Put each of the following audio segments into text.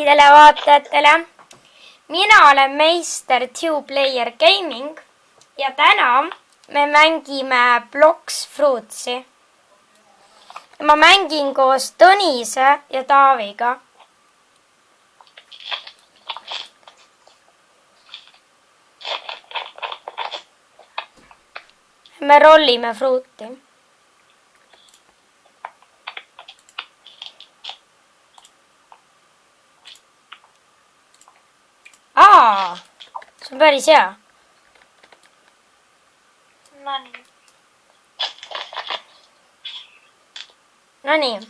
kõikidele vaatajatele. Mina olen meister Two-Player Gaming ja täna me mängime Blox Fruitsi. Ma mängin koos Tõnise ja Taaviga. Me rollime fruuti. See on päris hea. Nonii.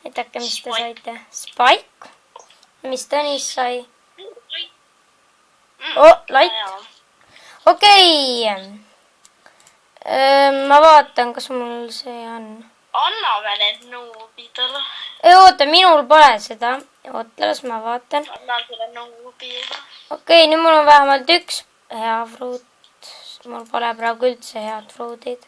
Näidake, mis te saite. Spike. Mis Tõnis sai? Light. Okei. Ma vaatan, kas mul see on. Anname need nuubidele. Ei oota, minul pole seda. Oota, las ma vaatan. Annan selle nuubidele. Okei, nüüd mul on vähemalt üks hea fruut. Mul pole praegu üldse head fruudid.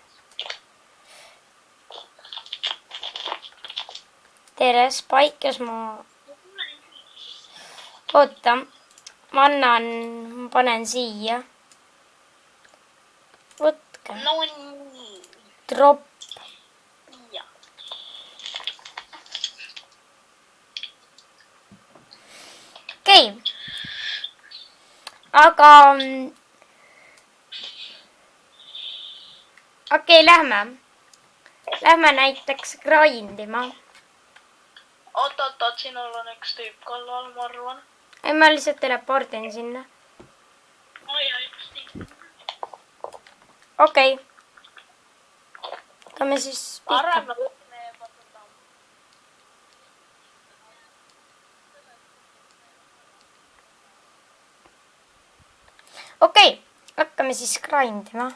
Tere, Spike, jos ma... Oota, ma panen siia. Võtke. No nii. Drop. Ja. Okei. Aga... Okei, lähme. Lähme näiteks grindima. Oot, sinul on üks tüüp kallal, ma arvan. Ei, ma lihtsalt teleportin sinna. Ja üks tüüp. Okei. Hakkame siis pihta. Arvame, võtme ja patutame. Okei, hakkame siis grindima.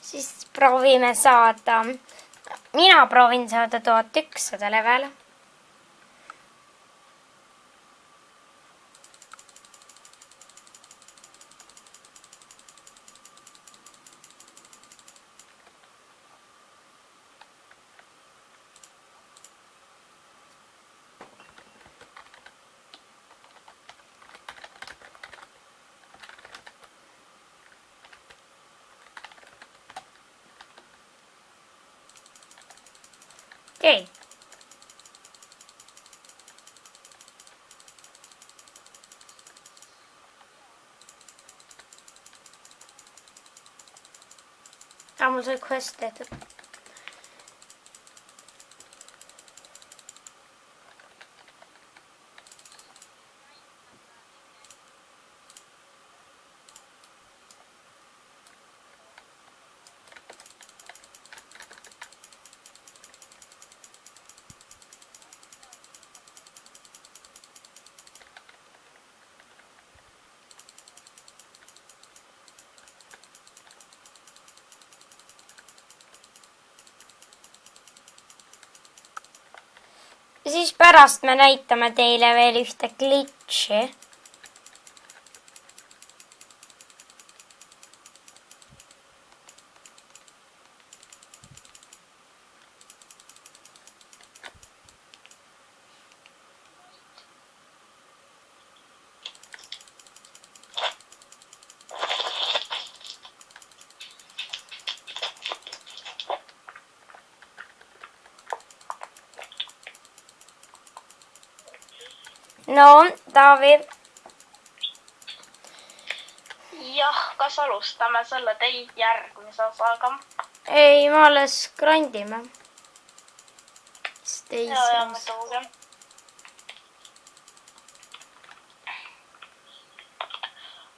Siis proovime saada, mina proovin saada 1100 level. Okei. Mul sai quest tehtud. Siis pärast me näitame teile veel ühte glitchi. No, Taavi. kas alustame selle teid järgmise osaga? ei, ma alles grandime. Ja muidugi.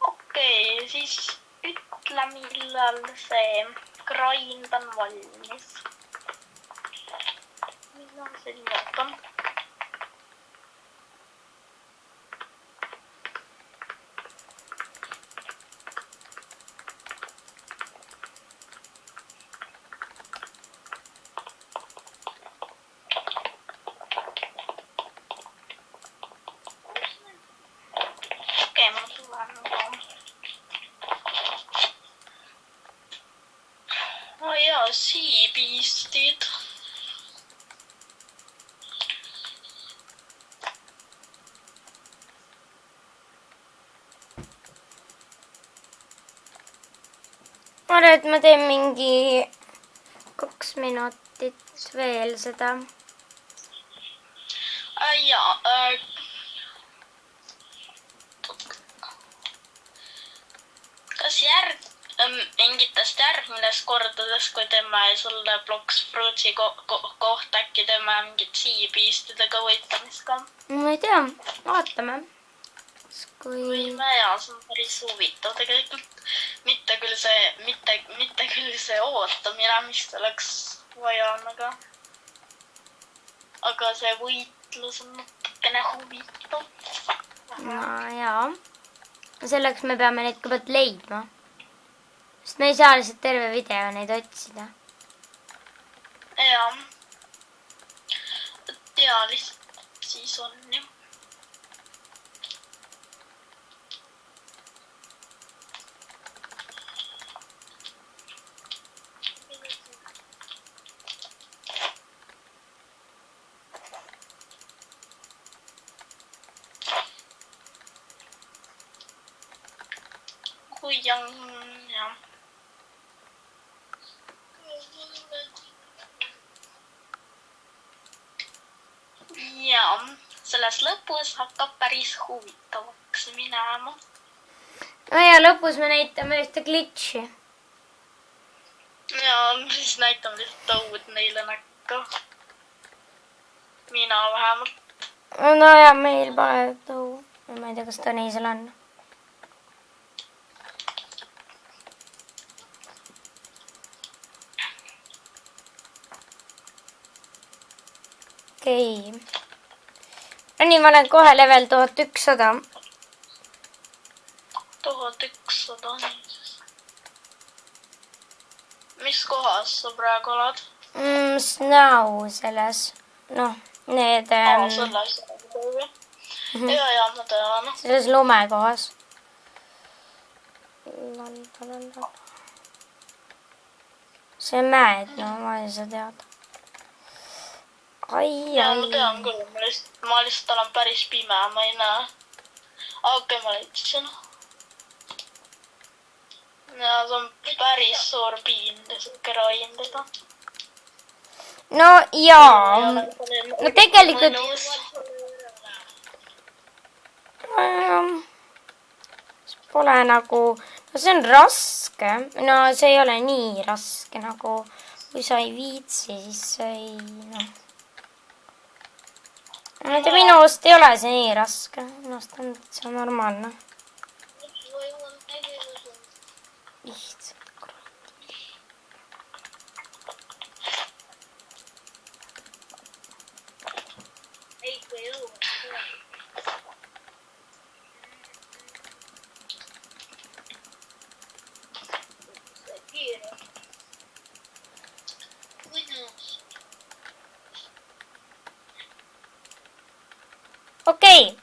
Okei, siis ütle, millal see grind on valmis. Millal see nimelt on? Okei, ma tulen ka. Oh jaa, siibiistid. ma arvan, et ma teen mingi 2 minutit veel seda. Jaa, kas mingitest järgmines kordades, kui teeme sulle Blox Fruitsi kohta, äkki teeme mingit siibiistidega võitlemist ka? ma ei tea, vaatame. Võime ja see on päris huvitav tegelikult. Mitte küll see ootamine, mis oleks vaja on, aga see võitlus on natukene huvitav. no jaa. selleks me peame neid kõigepealt leidma. sest me ei saa lihtsalt terve video neid otsida. Jaa. Ja lihtsalt siis on ju. Kui on, jah. Ja, selles lõpus hakkab päris huvitavaks minema. no ja lõpus me näitame ühte glitchi. Ja, siis näitame lihtsalt õud neile näkka. Mina vähemalt. no ja meil pole tõu. ma ei tea, kas Tõnisel on. okei. no nii, ma olen kohe level 1100. 1100. Mis kohas sa praegu oled? Snow selles. noh, need... selles. Ja, ma tean. selles lumekohas. see mäed, no ma ei saa teada. Ja, ma tean küll. Ma lihtsalt olen päris pime, ma ei näe. Okei, ma leidsin. Ja, see on päris suur piin lihtsalt grindida. no jaa. no tegelikult... pole nagu... no see on raske. no see ei ole nii raske nagu... kui sa ei viitsi, siis see ei... noh. minu arust ei ole see nii raske. minu arust on see normaalne. lihtsalt. okei.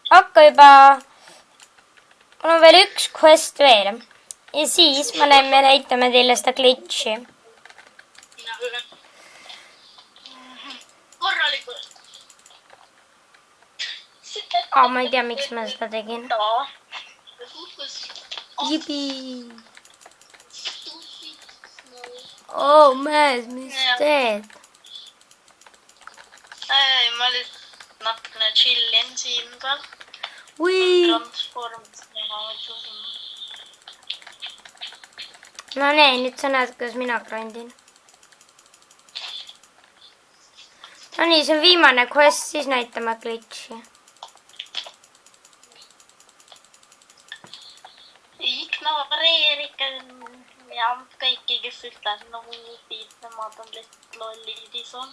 hakka juba... mul on veel üks quest veel. ja siis me näitame teile seda glitchi. Korralikult. ma ei tea, miks ma seda tegin. Jibi. mees, mis teed? Ei, ma lihtsalt natukene chillin siin peal. Ui. Transformid. no nii, nüüd sa näed, kuidas mina grindin. no nii, see on viimane quest, siis näitame glitchi. Ignoreerige ja kõiki, kes ütlevad noobiid, nemad on lihtsalt lollid isu.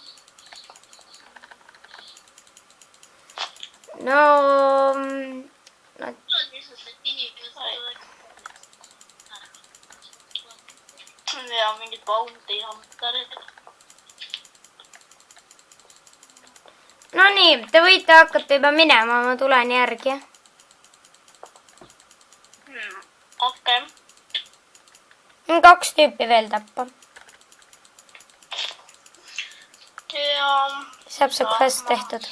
no ja mingid bounty hunterid. no nii, te võite hakata juba minema, ma tulen järgi. Okei. On 2 tüüpi veel tappa. Ja Saab see quest tehtud.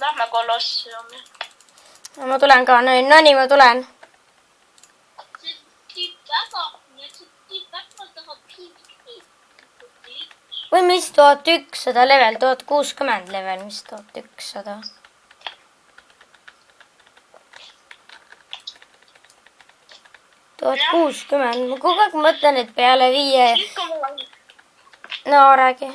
lähme Kolossiumi. No, ma tulen ka, no nii, ma tulen. või mis 1100 level, 1060 level, mis 1100? Tuhat 60, ma kogu aeg mõtlen, et peale 5... No, räägi.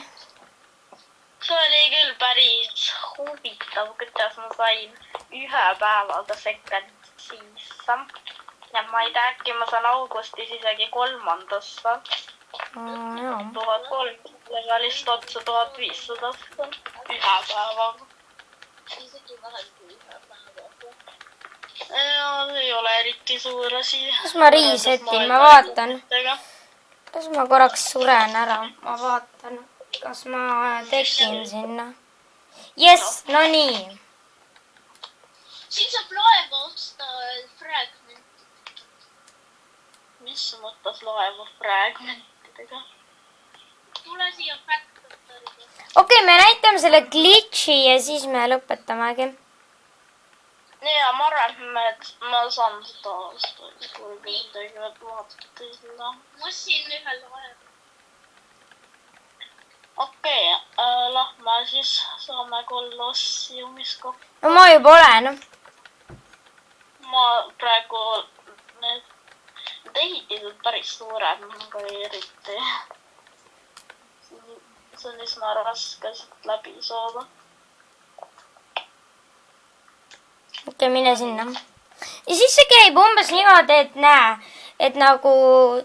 See oli küll päris huvitav, kuidas ma sain 1 päevaga second sisse. Ja ma ei tea, äkki ma saan augustis isegi 3. 1300 levelist otsa 1500 1 päevaga. Ja see ei ole eriti suur asi. Kas ma resetin, ma vaatan. Kas ma korraks suren ära? Ma vaatan, kas ma tekin sinna. Yes, no nii. Siin saab laeva osta fragment. Mis mõttes laeva fragmentidega? Tule siia factory'ga. Okei, me näitame selle glitchi ja siis me lõpetamegi. Ja ma arvan, et ma saan seda kui midagi vaadata sinna. Ma siin ühe laeva. Okei, lähme siis saame Kolossiumis kokku. No ma juba olen. Ma praegu need ehitised päris suured, aga eriti. See on üsna raske läbi saada. Okei, mine sinna. Ja siis see käib umbes niimoodi, et näe, et nagu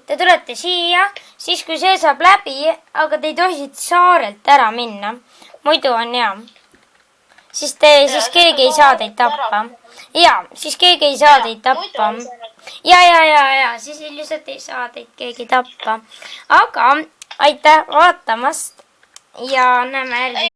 te tulete siia, siis kui see saab läbi, aga te ei tohi siit saarelt ära minna. Muidu on hea. Siis keegi ei saa teid tappa. Ja, siis keegi ei saa teid tappa. Ja, siis lihtsalt ei saa teid keegi tappa. Aga aitäh vaatamast ja näeme järgi.